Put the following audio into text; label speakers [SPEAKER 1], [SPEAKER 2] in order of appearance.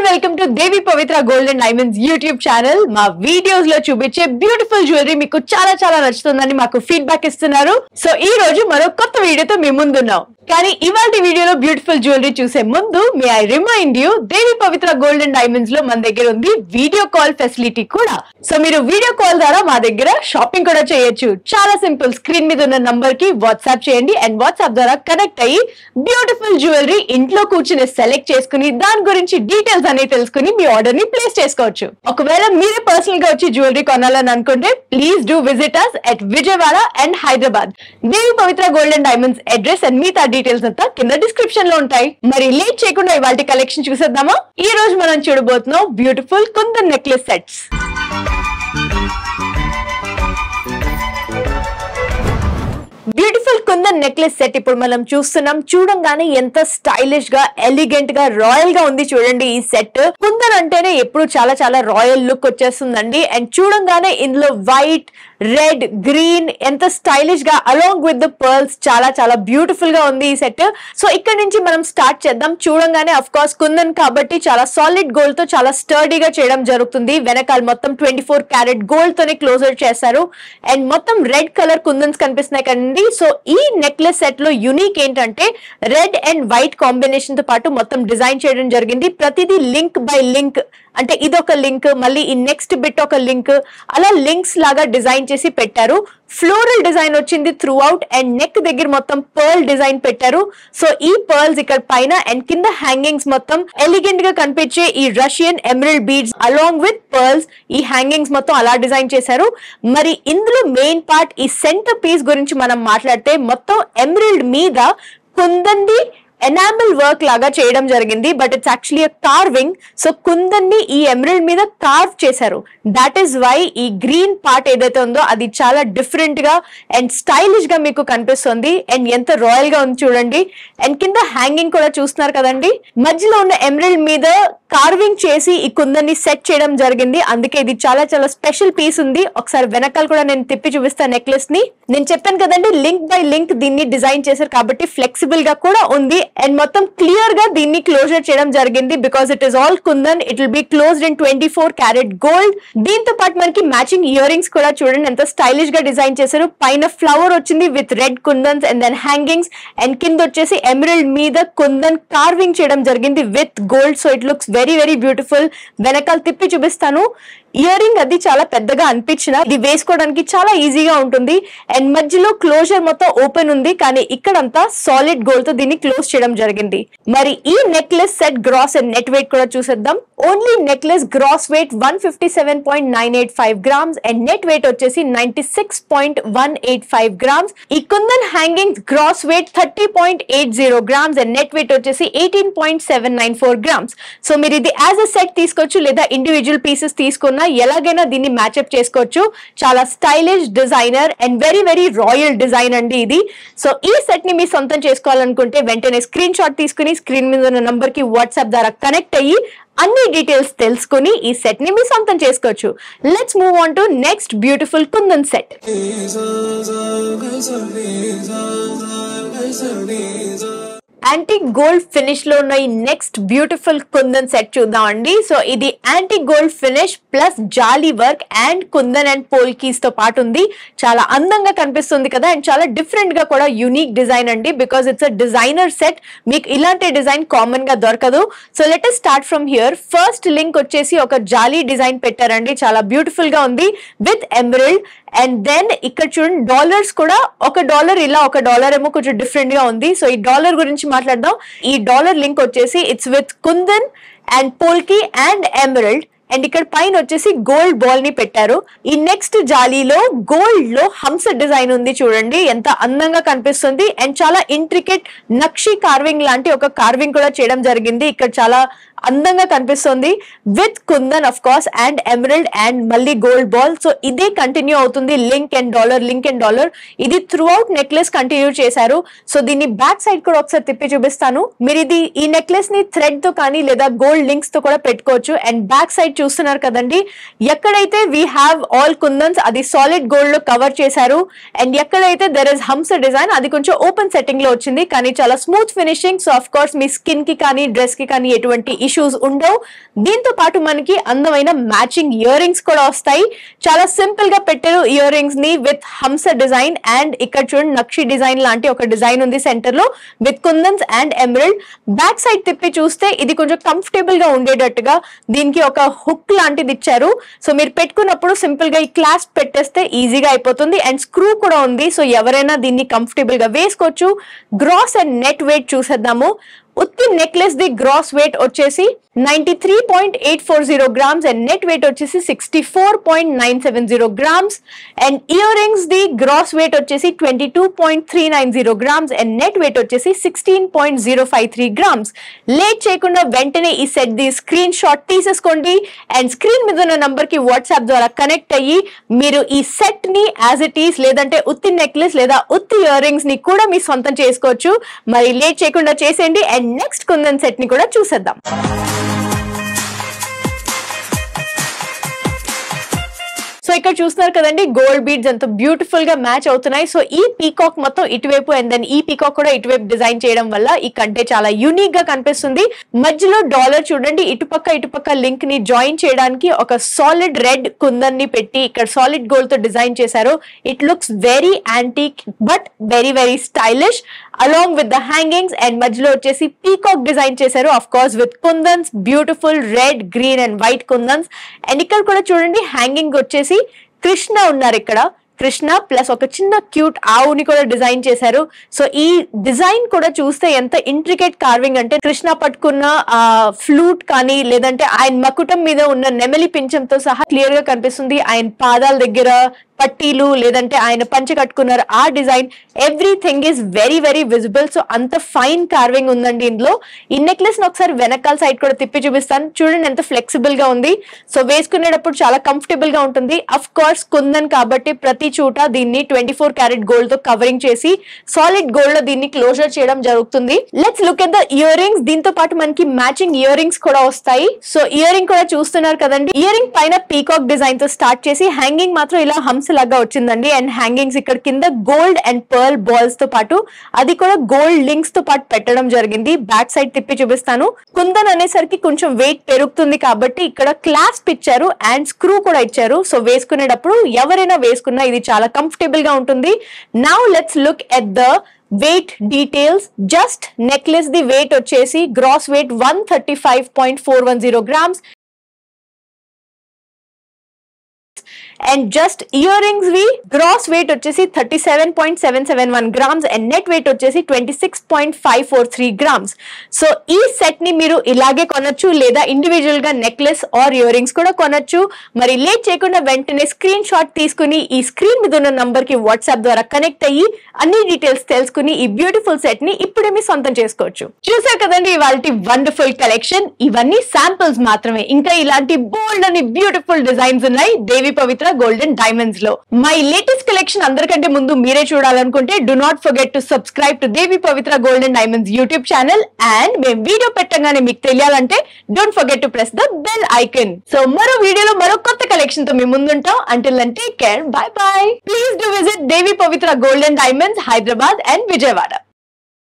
[SPEAKER 1] Welcome to Devi Pavitra gold and diamonds YouTube channel. మా videos లో చూపించే బ్యూటిఫుల్ జ్యువెలరీ మీకు చాలా చాలా నచ్చుతుందని మాకు ఫీడ్బ్యాక్ ఇస్తున్నారు. సో ఈ రోజు మరో కొత్త వీడియోతో మీ ముందున్నాం. కానీ ఇవాళ వీడియోలో బ్యూటిఫుల్ జ్యువెలరీ చూసే ముందు may I remind you, Devi Pavitra gold and diamonds లో మన దగ్గర ఉంది వీడియో కాల్ ఫెసిలిటీ కూడా. సో మీరు వీడియో కాల్ ద్వారా మా దగ్గర షాపింగ్ కూడా చేయొచ్చు. చాలా సింపుల్, స్క్రీన్ మీద ఉన్న నంబర్ కి వాట్సాప్ చేయండి అండ్ వాట్సాప్ ద్వారా కనెక్ట్ అయ్యి బ్యూటిఫుల్ జ్యువెలరీ ఇంట్లో కూర్చుని సెలెక్ట్ చేసుకుని దాని గురించి డీటెయిల్స్ అనేవి తెలుసుకుని మీ ఆర్డర్ ని ప్లేస్ చేసుకోవచ్చు. ఒకవేళ మీరే పర్సనల్ గా వచ్చి జ్యువెలరీ కొనాలని అనుకుంటే please do visit us at Vijayawada and Hyderabad. Devi Pavitra gold and diamonds address and మిగతా డీటెయిల్స్ అంతా కింద డిస్క్రిప్షన్ లో ఉంటాయి. మరి లేట్ చేయకుండా ఇవాళ కలెక్షన్ చూసేద్దామా? ఈ రోజు మనం చూడబోతున్నాం beautiful kundan necklace sets. Beautiful kundan necklace set ఇప్పుడు మనం చూస్తున్నాం. చూడంగానే ఎంత స్టైలిష్ గా, ఎలిగెంట్ గా, రాయల్ గా ఉంది చూడండి. ఈ సెట్ కుందన్ అంటేనే ఎప్పుడు చాలా చాలా రాయల్ లుక్ వచ్చేస్తుందండి. అండ్ చూడంగానే ఇందులో వైట్, రెడ్, గ్రీన్ ఎంత స్టైలిష్ గా అలాంగ్ విత్ ద పర్ల్స్ చాలా చాలా బ్యూటిఫుల్ గా ఉంది ఈ సెట్. సో ఇక్కడ నుంచి మనం స్టార్ట్ చేద్దాం. చూడంగానే అఫ్ కోర్స్ కుందన్ కాబట్టి చాలా సాలిడ్ గోల్డ్ తో చాలా స్టర్డీగా చేయడం జరుగుతుంది. వెనకాల మొత్తం 24 క్యారెట్ గోల్డ్ తోనే క్లోజర్ చేశారు. అండ్ మొత్తం రెడ్ కలర్ కుందన్స్ కనిపిస్తున్నాయి కదండి. సో ఈ నెక్లెస్ సెట్ లో యూనిక్ ఏంటంటే రెడ్ అండ్ వైట్ కాంబినేషన్ తో పాటు మొత్తం డిజైన్ చేయడం జరిగింది. ప్రతిదీ లింక్ బై లింక్, అంటే ఇదొక లింక్, మళ్ళీ ఈ నెక్స్ట్ బిట్ ఒక లింక్, అలా లింక్స్ లాగా డిజైన్ చేసి పెట్టారు. ఫ్లోరల్ డిజైన్ వచ్చింది త్రూ అవుట్ అండ్ నెక్ దగ్గర మొత్తం పర్ల్ డిజైన్ పెట్టారు. సో ఈ పర్ల్స్ ఇక్కడ పైన అండ్ కింద హ్యాంగింగ్స్ మొత్తం ఎలిగెంట్ గా కనిపించే ఈ Russian emerald beads along with pearls, ఈ హ్యాంగింగ్స్ మొత్తం అలా డిజైన్ చేశారు. మరి ఇందులో మెయిన్ పార్ట్ ఈ సెంటర్ పీస్ గురించి మనం మాట్లాడితే మొత్తం ఎమరల్డ్ మీద కుందన్ది ఎనామిల్ వర్క్ లాగా చేయడం జరిగింది. But it's actually carving. So kundan ని ఈ ఎమరల్డ్ మీద కార్వ్ చేశారు. దాట్ ఈస్ వై ఈ గ్రీన్ పార్ట్ ఏదైతే ఉందో అది చాలా డిఫరెంట్ గా అండ్ స్టైలిష్ గా మీకు కనిపిస్తుంది. అండ్ ఎంత రాయల్ గా ఉంది చూడండి. అండ్ కింద హ్యాంగింగ్ కూడా చూస్తున్నారు కదండి. మధ్యలో ఉన్న ఎమరల్డ్ మీద కార్వింగ్ చేసి ఈ కుందన్ ని సెట్ చేయడం జరిగింది. అందుకే ఇది చాలా చాలా స్పెషల్ పీస్ ఉంది. ఒకసారి వెనకాల కూడా నేను తిప్పి చూపిస్తాను నెక్లెస్ ని. నేను చెప్పాను కదండి, లింక్ బై లింక్ దీన్ని డిజైన్ చేశారు కాబట్టి ఫ్లెక్సిబుల్ గా కూడా ఉంది. అండ్ మొత్తం క్లియర్ గా దీన్ని క్లోజర్ చేయడం జరిగింది. Because it is all kundan, it will be closed in 24 carat gold. దీంతో పాటు మనకి మ్యాచింగ్ ఇయర్ రింగ్స్ కూడా చూడండి ఎంత స్టైలిష్ గా డిజైన్ చేశారు. పైన ఫ్లవర్ వచ్చింది with red kundans and then hangings, and కింద వచ్చేసి ఎమరల్డ్ మీద కుందన్ కార్వింగ్ చేయడం జరిగింది with gold. So it looks very very beautiful. వెనకాల తిప్పి చూపిస్తాను. ఇయర్ రింగ్ అది చాలా పెద్దగా అనిపించిన ఇది వేసుకోవడానికి చాలా ఈజీగా ఉంటుంది. అండ్ మధ్యలో క్లోజర్ మొత్తం ఓపెన్ ఉంది, కానీ ఇక్కడంతా సాలిడ్ గోల్డ్ తో దీన్ని క్లోజ్ చేయడం జరిగింది. మరి ఈ necklace set gross and net weight కూడా చూసేద్దాం. Only necklace gross weight 157.985 grams and net weight వచ్చేసి 96.185 గ్రామ్స్. ఈ kundan hangings gross weight 30.80 grams and net weight వచ్చేసి 18.794 గ్రామ్స్. సో మీరు ఇది యాజ్ అ సెట్ తీసుకోవచ్చు లేదా ఇండివిజువల్ పీసెస్ తీసుకున్న ఎలాగైనా దీన్ని మ్యాచ్అప్ చేసుకోవచ్చు. చాలా stylish designer and very very royal design అండి ఇది. సో ఈ సెట్ ని మీ సొంతం చేసుకోవాలనుకుంటే వెంటనే స్క్రీన్ షాట్ తీసుకుని స్క్రీన్ మీద ఉన్న నంబర్ కి వాట్సాప్ ద్వారా కనెక్ట్ అయ్యి అన్ని డీటెయిల్స్ తెలుసుకుని ఈ సెట్ ని మీ సొంతం చేసుకోవచ్చు. Let's move on to next beautiful kundan set. Antique gold finish లో ఉన్న ఈ నెక్స్ట్ బ్యూటిఫుల్ కుందన్ సెట్ చూద్దాం అండి. సో ఇది antique gold finish plus jolly work and kundan and polkis తో పాటు ఉంది. చాలా అందంగా కనిపిస్తుంది కదా. అండ్ చాలా డిఫరెంట్ గా కూడా యూనిక్ డిజైన్ అండి. Because it's a designer set. మీకు ఇలాంటి డిజైన్ కామన్ గా దొరకదు. So let us start from here. First link వచ్చేసి ఒక జాలీ డిజైన్ పెట్టారండి. చాలా బ్యూటిఫుల్ గా ఉంది విత్ ఎమరల్డ్. అండ్ దెన్ ఇక్కడ చూడండి డాలర్స్ కూడా, ఒక డాలర్ ఇలా, ఒక డాలర్ ఏమో కొంచెం డిఫరెంట్ గా ఉంది. సో ఈ డాలర్ గురించి మాట్లాడదాం. ఈ డాలర్ లింక్ వచ్చేసి it's with kundan and polki and emerald. And ఇక్కడ పైన వచ్చేసి గోల్డ్ బాల్ ని పెట్టారు. ఈ నెక్స్ట్ జాలీలో గోల్డ్ లో హంస డిజైన్ ఉంది చూడండి, ఎంత అందంగా కనిపిస్తుంది. అండ్ చాలా ఇంట్రికేట్ నక్షి కార్వింగ్ లాంటి ఒక కార్వింగ్ కూడా చేయడం జరిగింది. ఇక్కడ చాలా అందంగా కనిపిస్తుంది with kundan of course and emerald and మళ్ళీ గోల్డ్ బాల్. సో ఇదే కంటిన్యూ అవుతుంది, link and dollar, link and dollar. ఇది త్రూ అవుట్ నెక్లెస్ కంటిన్యూ చేశారు. సో దీన్ని బ్యాక్ సైడ్ కూడా ఒకసారి తిప్పి చూపిస్తాను. మీరు ఇది ఈ నెక్లెస్ ని థ్రెడ్ తో కానీ లేదా గోల్డ్ లింక్స్ తో కూడా పెట్టుకోవచ్చు. అండ్ బ్యాక్ సైడ్ చూస్తున్నారు కదండి, ఎక్కడైతే వీ హ్యావ్ ఆల్ కుందన్స్ అది సాలిడ్ గోల్డ్ లో కవర్ చేశారు. అండ్ ఎక్కడైతే దెర్ ఇస్ హంస డిజైన్ అది కొంచెం ఓపెన్ సెట్టింగ్ లో వచ్చింది, కానీ చాలా smooth finishing. So of course me skin కి కానీ డ్రెస్ కి కానీ ఎటువంటి ఇష్యూస్ ఉండవు. దీంతో పాటు మనకి అందమైన మ్యాచింగ్ ఇయర్ రింగ్స్ కూడా వస్తాయి. చాలా సింపుల్ గా పెట్టారు ఇయర్ రింగ్స్ ని విత్ హంస డిజైన్ అండ్ ఇక్కడ చూడండి నక్షి డిజైన్ లాంటి ఒక డిజైన్ ఉంది సెంటర్ లో with kundans and emerald. Back side తిప్పి చూస్తే ఇది కొంచెం కంఫర్టబుల్ గా ఉండేటట్టుగా దీనికి ఒక హుక్ లాంటిది ఇచ్చారు. సో మీరు పెట్టుకున్నప్పుడు సింపుల్ గా ఈ క్లాస్ పెట్టేస్తే ఈజీగా అయిపోతుంది అండ్ స్క్రూ కూడా ఉంది. సో ఎవరైనా దీన్ని కంఫర్టబుల్ గా వేసుకోవచ్చు. గ్రాస్ అండ్ నెట్ వెయిట్ చూసేద్దాము. ఉత్తి నెక్లెస్ ది గ్రాస్ వెయిట్ వచ్చేసి 93.840 grams అండ్ నెట్ వెయిట్ వచ్చేసి 64.970 grams and earrings the gross weight వచ్చేసి 22.390 grams అండ్ నెట్ వెయిట్ వచ్చేసి 16.053 grams. లేట్ చేయకుండా వెంటనే ఈ సెట్ ది స్క్రీన్ షాట్ తీసేసుకోండి అండ్ స్క్రీన్ మీద ఉన్న నంబర్ కి వాట్సాప్ ద్వారా కనెక్ట్ అయ్యి మీరు ఈ సెట్ ని యాజ్ ఇట్ ఈస్ లేదంటే ఉత్తి నెక్లెస్ లేదా ఉత్తి ఇయర్ రింగ్స్ ని కూడా మీ సొంతం చేసుకోవచ్చు. మరి లేట్ చేయకుండా చేసేయండి అండ్ నెక్స్ట్ కుందన్ సెట్ ని కూడా చూసేద్దాం. సో ఇక్కడ చూస్తున్నారు కదండి గోల్డ్ బీడ్స్ ఎంత బ్యూటిఫుల్ గా మ్యాచ్ అవుతున్నాయి. సో ఈ పీకాక్ మొత్తం ఇటువైపు అండ్ దెన్ ఈ పీకాక్ కూడా ఇటువైపు డిజైన్ చేయడం వల్ల ఈ కంటే చాలా యూనిక్ గా కనిపిస్తుంది. మధ్యలో డాలర్ చూడండి, ఇటుపక్క లింక్ ని జాయిన్ చేయడానికి ఒక సాలిడ్ రెడ్ కుందన్ ని పెట్టి ఇక్కడ సాలిడ్ గోల్డ్ తో డిజైన్ చేశారు. It looks very antique but very very stylish along with the hangings and మధ్యలో వచ్చేసి పీకాక్ డిజైన్ చేశారు of course with kundans, beautiful red, green and white kundans. And ఇక్కడ కూడా చూడండి హ్యాంగింగ్ వచ్చేసి కృష్ణ ఉన్నారు. ఇక్కడ కృష్ణ ప్లస్ ఒక చిన్న క్యూట్ ఆవుని కూడా డిజైన్ చేశారు. సో ఈ డిజైన్ కూడా చూస్తే ఎంత ఇంట్రికేట్ కార్వింగ్ అంటే కృష్ణ పట్టుకున్న ఫ్లూట్ కానీ లేదంటే ఆయన మకుటం మీద ఉన్న నెమలి పింఛంతో సహా క్లియర్ గా కనిపిస్తుంది. ఆయన పాదాల దగ్గర పట్టీలు లేదంటే ఆయన పంచె కట్టుకున్నారు ఆ design everything is very very visible. So అంత ఫైన్ కార్వింగ్ ఉందండి ఇందులో. ఈ నెక్లెస్ ని ఒకసారి వెనకాల సైడ్ కూడా తిప్పి చూపిస్తాను. చూడండి ఎంత ఫ్లెక్సిబుల్ గా ఉంది. సో వేసుకునేటప్పుడు చాలా కంఫర్టబుల్ గా ఉంటుంది. అఫ్ కోర్స్ కుందన్ కాబట్టి ప్రతి చోట దీన్ని 24 క్యారెట్ గోల్డ్ తో కవరింగ్ చేసి సాలిడ్ గోల్డ్ లో దీన్ని క్లోజర్ చేయడం జరుగుతుంది. Let's look at the ear rings. దీంతో పాటు మనకి మ్యాచింగ్ ఇయర్ రింగ్స్ కూడా వస్తాయి. సో ఇయర్ రింగ్ కూడా చూస్తున్నారు కదండి. ఇయర్ రింగ్ పైన పీకాక్ డిజైన్ తో స్టార్ట్ చేసి హ్యాంగింగ్ మాత్రం ఇలా హంస లాగా వచ్చిందండి. అండ్ హ్యాంగింగ్స్ ఇక్కడ కింద గోల్డ్ అండ్ పర్ల్ బాల్స్ తో పాటు అది కూడా గోల్డ్ లింక్స్ తో పాటు పెట్టడం జరిగింది. బ్యాక్ సైడ్ తిప్పి చూపిస్తాను. కుందన్ అనేసరికి కొంచెం వెయిట్ పెరుగుతుంది కాబట్టి ఇక్కడ క్లాస్ప్ ఇచ్చారు అండ్ స్క్రూ కూడా ఇచ్చారు. సో వేసుకునేటప్పుడు ఎవరైనా వేసుకున్నా ఇది చాలా కంఫర్టబుల్ గా ఉంటుంది. Now let's look at the weight details. Just necklace the weight వచ్చేసి gross weight 135.410 grams and just earrings వి గ్రాస్ వెయిట్ వచ్చేసి 37.771 grams అండ్ నెట్ వెయిట్ వచ్చేసి 26.543 grams. సో ఈ సెట్ ని మీరు ఇలాగే కొనొచ్చు లేదా ఇండివిజువల్ గా నెక్లెస్ ఆర్ ఇయర్ రింగ్స్ కూడా కొనొచ్చు. మరి లేట్ చేయకుండా వెంటనే స్క్రీన్ షాట్ తీసుకుని ఈ స్క్రీన్ మీద ఉన్న నంబర్ కి వాట్సాప్ ద్వారా కనెక్ట్ అయ్యి అన్ని డీటెయిల్స్ తెలుసుకుని ఈ బ్యూటిఫుల్ సెట్ ని ఇప్పుడే మీ సొంతం చేసుకోవచ్చు. చూసారు కదండి ఇవాల్టి వండర్ఫుల్ కలెక్షన్. ఇవన్నీ శాంపిల్స్ మాత్రమే. ఇంకా ఇలాంటి బోల్డ్ అని బ్యూటిఫుల్ డిజైన్స్ ఉన్నాయి దేవి పవిత్ర గోల్డెన్ డైమండ్స్ లో. మై లేటెస్ట్ కలెక్షన్ అందరికంటే ముందు మీరే చూడాలనుకుంటే do not forget to subscribe to Devi Pavitra Golden Diamonds YouTube channel. And మేము వీడియో పెట్టగానే మీకు తెలియాలంటే don't forget to press the bell icon. So మరో వీడియోలో మరో కొత్త కలెక్షన్ తో మేము ముందుంటాం. Until then take care, bye bye. Please do visit Devi Pavitra Golden Diamonds Hyderabad and Vijayawada.